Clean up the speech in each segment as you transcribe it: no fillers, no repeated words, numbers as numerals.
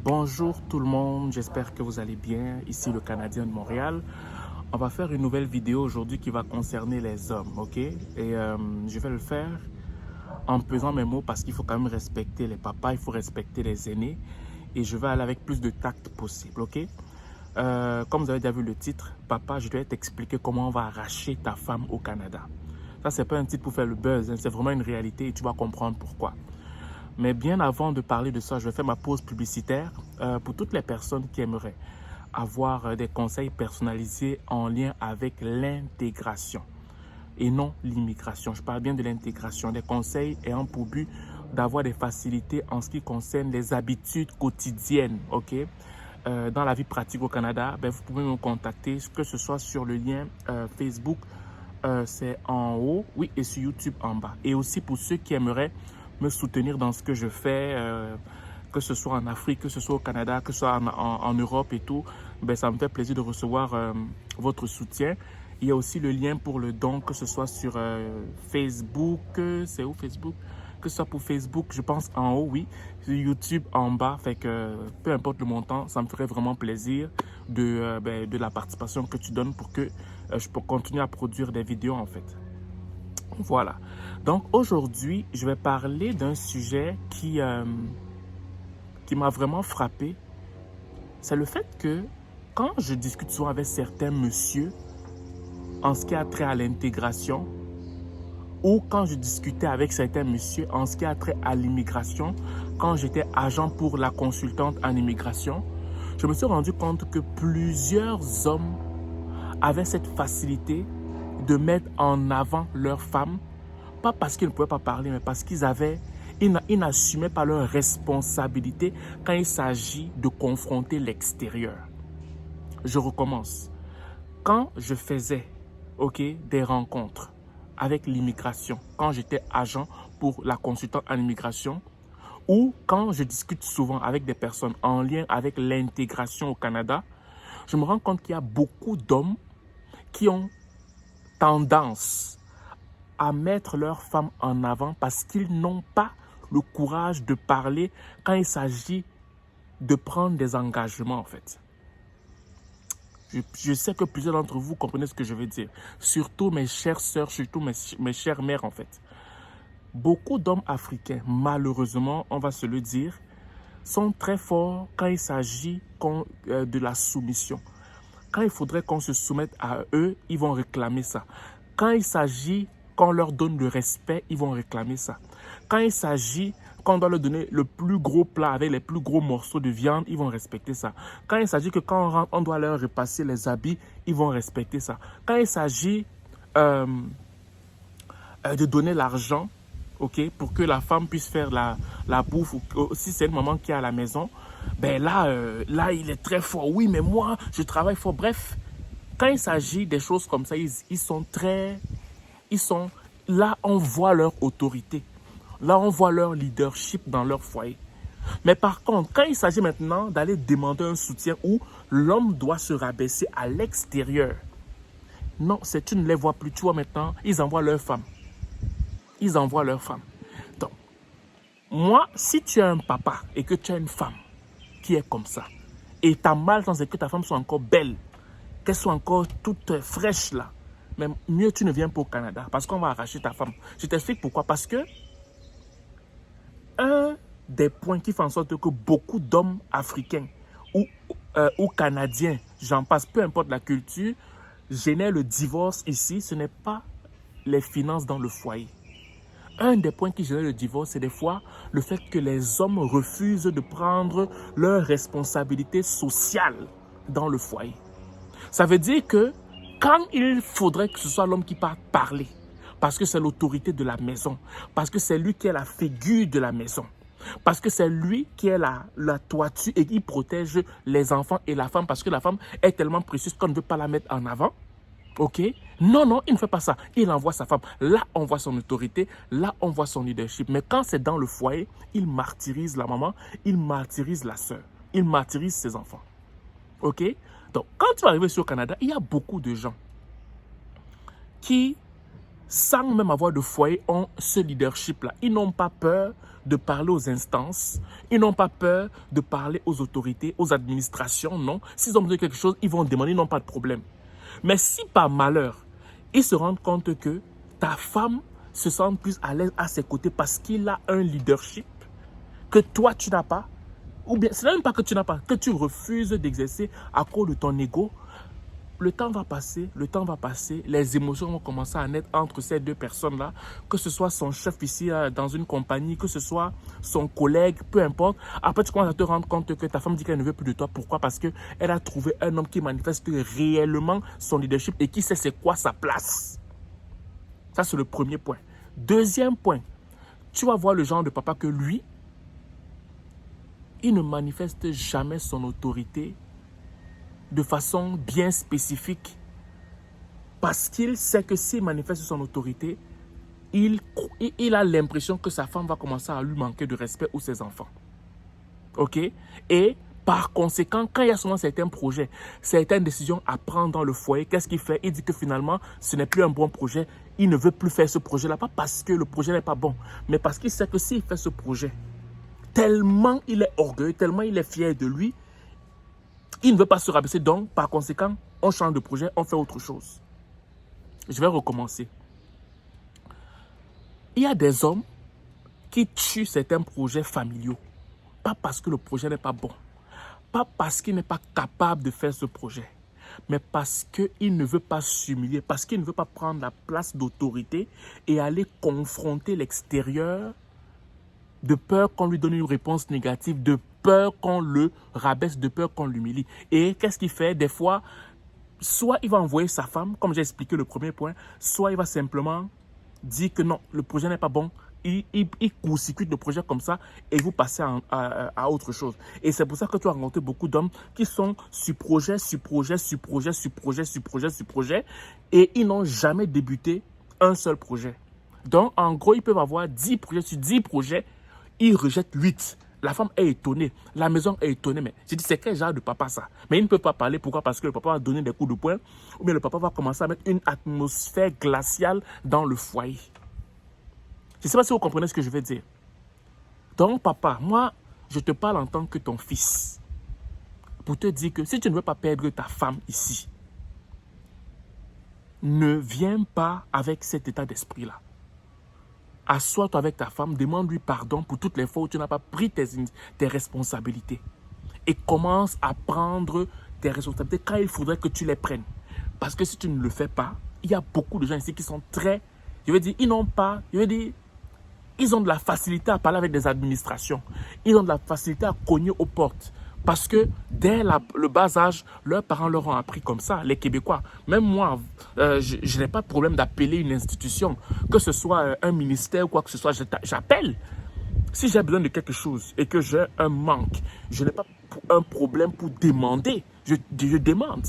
Bonjour tout le monde, j'espère que vous allez bien. Ici le Canadien de Montréal. On va faire une nouvelle vidéo aujourd'hui qui va concerner les hommes, ok? Je vais le faire en pesant mes mots parce qu'il faut quand même respecter les papas, il faut respecter les aînés. Et je vais aller avec plus de tact possible, ok? Comme vous avez déjà vu le titre, papa, je vais t'expliquer comment on va arracher ta femme au Canada. Ça, c'est pas un titre pour faire le buzz, hein, c'est vraiment une réalité et tu vas comprendre pourquoi. Mais bien avant de parler de ça, je vais faire ma pause publicitaire pour toutes les personnes qui aimeraient avoir des conseils personnalisés en lien avec l'intégration et non l'immigration. Je parle bien de l'intégration, des conseils ayant pour but d'avoir des facilités en ce qui concerne les habitudes quotidiennes, ok? Dans la vie pratique au Canada, ben, vous pouvez me contacter, que ce soit sur le lien Facebook, c'est en haut, oui, et sur YouTube en bas. Et aussi pour ceux qui aimeraient me soutenir dans ce que je fais, que ce soit en Afrique, que ce soit au Canada, que ce soit en Europe et tout, ben, ça me fait plaisir de recevoir votre soutien. Il y a aussi le lien pour le don, que ce soit sur Facebook, c'est où Facebook? Que ce soit pour Facebook, je pense en haut, oui, sur YouTube en bas, fait que peu importe le montant, ça me ferait vraiment plaisir de la participation que tu donnes pour que je peux continuer à produire des vidéos en fait. Voilà. Donc aujourd'hui, je vais parler d'un sujet qui m'a vraiment frappé. C'est le fait que quand je discute souvent avec certains messieurs en ce qui a trait à l'intégration ou quand je discutais avec certains messieurs en ce qui a trait à l'immigration, quand j'étais agent pour la consultante en immigration, je me suis rendu compte que plusieurs hommes avaient cette facilité de mettre en avant leurs femmes, pas parce qu'ils ne pouvaient pas parler, mais parce ils n'assumaient pas leur responsabilité quand il s'agit de confronter l'extérieur. Je recommence. Quand je faisais des rencontres avec l'immigration, quand j'étais agent pour la consultante en immigration, ou quand je discute souvent avec des personnes en lien avec l'intégration au Canada, je me rends compte qu'il y a beaucoup d'hommes qui ont tendance à mettre leurs femmes en avant parce qu'ils n'ont pas le courage de parler quand il s'agit de prendre des engagements en fait. Je sais que plusieurs d'entre vous comprenez ce que je veux dire. Surtout mes chères sœurs, surtout mes chères mères en fait. Beaucoup d'hommes africains, malheureusement, on va se le dire, sont très forts quand il s'agit de la soumission. Quand il faudrait qu'on se soumette à eux, ils vont réclamer ça. Quand il s'agit qu'on leur donne le respect, ils vont réclamer ça. Quand il s'agit qu'on doit leur donner le plus gros plat avec les plus gros morceaux de viande, ils vont respecter ça. Quand il s'agit que quand on rentre, on doit leur repasser les habits, ils vont respecter ça. Quand il s'agit de donner l'argent, pour que la femme puisse faire la bouffe, ou si c'est une maman qui est à la maison, ben là, il est très fort. Oui, mais moi, je travaille fort. Bref, quand il s'agit des choses comme ça, là, on voit leur autorité. Là, on voit leur leadership dans leur foyer. Mais par contre, quand il s'agit maintenant d'aller demander un soutien où l'homme doit se rabaisser à l'extérieur, non, tu ne les vois plus. Tu vois maintenant, ils envoient leurs femmes. Ils envoient leurs femmes. Donc, moi, si tu es un papa et que tu as une femme qui est comme ça, et tu as mal dans que ta femme soit encore belle, qu'elle soit encore toute fraîche là, mais mieux tu ne viens pas au Canada parce qu'on va arracher ta femme. Je t'explique pourquoi. Parce que un des points qui fait en sorte que beaucoup d'hommes africains ou canadiens, j'en passe, peu importe la culture, génèrent le divorce ici, ce n'est pas les finances dans le foyer. Un des points qui génère le divorce, c'est des fois le fait que les hommes refusent de prendre leurs responsabilités sociales dans le foyer. Ça veut dire que quand il faudrait que ce soit l'homme qui parte parler, parce que c'est l'autorité de la maison, parce que c'est lui qui est la figure de la maison, parce que c'est lui qui est la toiture et qui protège les enfants et la femme, parce que la femme est tellement précieuse qu'on ne veut pas la mettre en avant. Non, il ne fait pas ça. Il envoie sa femme. Là, on voit son autorité. Là, on voit son leadership. Mais quand c'est dans le foyer, il martyrise la maman, il martyrise la sœur, il martyrise ses enfants. Donc, quand tu vas arriver sur le Canada, il y a beaucoup de gens qui sans même avoir de foyer, ont ce leadership-là. Ils n'ont pas peur de parler aux instances, ils n'ont pas peur de parler aux autorités, aux administrations, non. S'ils ont besoin de quelque chose, ils vont demander, ils n'ont pas de problème. Mais si par malheur, ils se rendent compte que ta femme se sent plus à l'aise à ses côtés parce qu'il a un leadership que toi tu n'as pas, ou bien ce n'est même pas que tu n'as pas, que tu refuses d'exercer à cause de ton ego, le temps va passer, les émotions vont commencer à naître entre ces deux personnes-là, que ce soit son chef ici dans une compagnie, que ce soit son collègue, peu importe. Après, tu commences à te rendre compte que ta femme dit qu'elle ne veut plus de toi. Pourquoi? Parce qu'elle a trouvé un homme qui manifeste réellement son leadership et qui sait c'est quoi sa place. Ça, c'est le premier point. Deuxième point, tu vas voir le genre de papa que lui, il ne manifeste jamais son autorité de façon bien spécifique parce qu'il sait que s'il manifeste son autorité, il a l'impression que sa femme va commencer à lui manquer de respect ou ses enfants. Ok? Et par conséquent, quand il y a souvent certains projets, certaines décisions à prendre dans le foyer, qu'est-ce qu'il fait? Il dit que finalement, ce n'est plus un bon projet. Il ne veut plus faire ce projet-là, pas parce que le projet n'est pas bon, mais parce qu'il sait que s'il fait ce projet, tellement il est orgueilleux, tellement il est fier de lui, il ne veut pas se rabaisser, donc par conséquent, on change de projet, on fait autre chose. Je vais recommencer. Il y a des hommes qui tuent certains projets familiaux, pas parce que le projet n'est pas bon, pas parce qu'il n'est pas capable de faire ce projet, mais parce qu'il ne veut pas s'humilier, parce qu'il ne veut pas prendre la place d'autorité et aller confronter l'extérieur de peur qu'on lui donne une réponse négative, de peur qu'on le rabaisse, de peur qu'on l'humilie. Et qu'est-ce qu'il fait? Des fois, soit il va envoyer sa femme, comme j'ai expliqué le premier point, soit il va simplement dire que non, le projet n'est pas bon. Il court-circuite le projet comme ça et vous passez à autre chose. Et c'est pour ça que tu as rencontré beaucoup d'hommes qui sont sur projet, et ils n'ont jamais débuté un seul projet. Donc, en gros, ils peuvent avoir 10 projets sur 10 projets, ils rejettent 8. La femme est étonnée, la maison est étonnée, mais j'ai dit, c'est quel genre de papa ça? Mais il ne peut pas parler, pourquoi? Parce que le papa va donner des coups de poing, ou bien le papa va commencer à mettre une atmosphère glaciale dans le foyer. Je ne sais pas si vous comprenez ce que je veux dire. Donc, papa, moi, je te parle en tant que ton fils, pour te dire que si tu ne veux pas perdre ta femme ici, ne viens pas avec cet état d'esprit-là. Assois-toi avec ta femme, demande-lui pardon pour toutes les fois où tu n'as pas pris tes responsabilités. Et commence à prendre tes responsabilités quand il faudrait que tu les prennes. Parce que si tu ne le fais pas, il y a beaucoup de gens ici qui sont très... ils ont de la facilité à parler avec des administrations. Ils ont de la facilité à cogner aux portes. Parce que dès le bas âge, leurs parents leur ont appris comme ça, les Québécois. Même moi, je n'ai pas de problème d'appeler une institution, que ce soit un ministère ou quoi que ce soit, j'appelle. Si j'ai besoin de quelque chose et que j'ai un manque, je n'ai pas un problème pour demander. Je demande.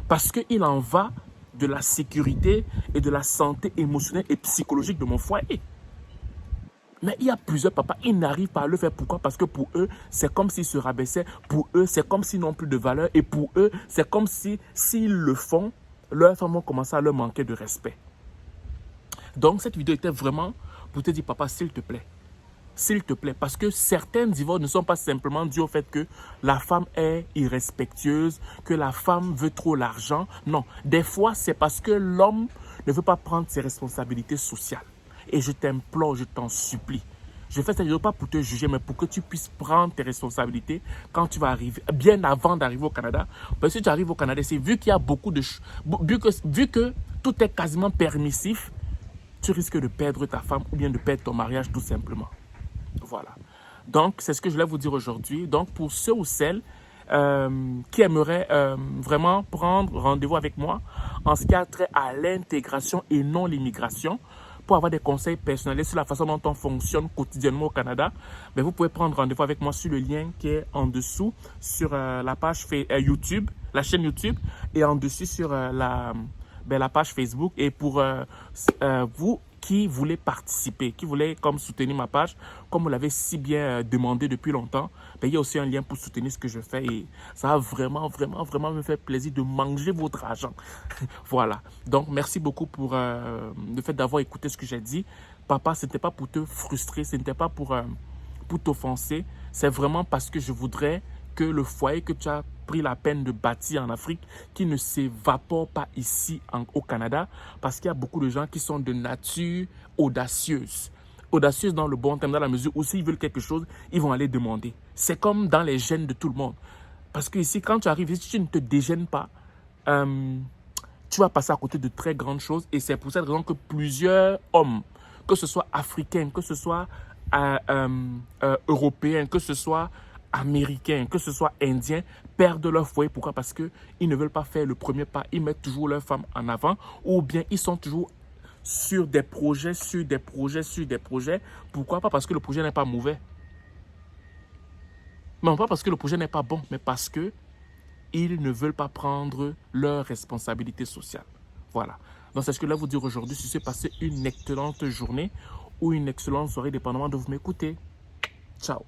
Parce qu'il en va de la sécurité et de la santé émotionnelle et psychologique de mon foyer. Mais il y a plusieurs papas, ils n'arrivent pas à le faire. Pourquoi? Parce que pour eux, c'est comme s'ils se rabaissaient. Pour eux, c'est comme s'ils n'ont plus de valeur. Et pour eux, c'est comme si, s'ils le font, leurs femmes vont commencer à leur manquer de respect. Donc, cette vidéo était vraiment pour te dire, papa, s'il te plaît, parce que certains divorces ne sont pas simplement dus au fait que la femme est irrespectueuse, que la femme veut trop l'argent. Non, des fois, c'est parce que l'homme ne veut pas prendre ses responsabilités sociales. Et je t'implore, je t'en supplie. Je fais cette vidéo pas pour te juger, mais pour que tu puisses prendre tes responsabilités quand tu vas arriver, bien avant d'arriver au Canada. Parce que si tu arrives au Canada, c'est vu qu'il y a beaucoup de... Vu que tout est quasiment permissif, tu risques de perdre ta femme ou bien de perdre ton mariage tout simplement. Voilà. Donc, c'est ce que je voulais vous dire aujourd'hui. Donc, pour ceux ou celles qui aimeraient vraiment prendre rendez-vous avec moi en ce qui a trait à l'intégration et non l'immigration, pour avoir des conseils personnalisés sur la façon dont on fonctionne quotidiennement au Canada, ben vous pouvez prendre rendez-vous avec moi sur le lien qui est en dessous sur la page YouTube, la chaîne YouTube, et en dessus sur la page Facebook. Et pour vous qui voulait participer, qui voulait comme soutenir ma page, comme vous l'avez si bien demandé depuis longtemps, ben, il y a aussi un lien pour soutenir ce que je fais et ça va vraiment, vraiment, vraiment me faire plaisir de manger votre argent. Voilà. Donc, merci beaucoup pour le fait d'avoir écouté ce que j'ai dit. Papa, ce n'était pas pour te frustrer, ce n'était pas pour t'offenser. C'est vraiment parce que je voudrais que le foyer que tu as pris la peine de bâtir en Afrique, qui ne s'évapore pas ici au Canada, parce qu'il y a beaucoup de gens qui sont de nature audacieuse. Audacieuse dans le bon terme, dans la mesure où s'ils veulent quelque chose, ils vont aller demander. C'est comme dans les gènes de tout le monde. Parce que ici, quand tu arrives, si tu ne te dégènes pas, tu vas passer à côté de très grandes choses. Et c'est pour cette raison que plusieurs hommes, que ce soit africains, que ce soit européens, que ce soit américains, que ce soit indiens, perdent leur foyer. Pourquoi? Parce qu'ils ne veulent pas faire le premier pas. Ils mettent toujours leur femme en avant ou bien ils sont toujours sur des projets, sur des projets, sur des projets. Pourquoi? Pas parce que le projet n'est pas mauvais. Non, pas parce que le projet n'est pas bon, mais parce que ils ne veulent pas prendre leurs responsabilités sociales. Voilà. Donc, c'est ce que je vais vous dire aujourd'hui. Si c'est passé une excellente journée ou une excellente soirée, dépendamment de vous m'écouter. Ciao.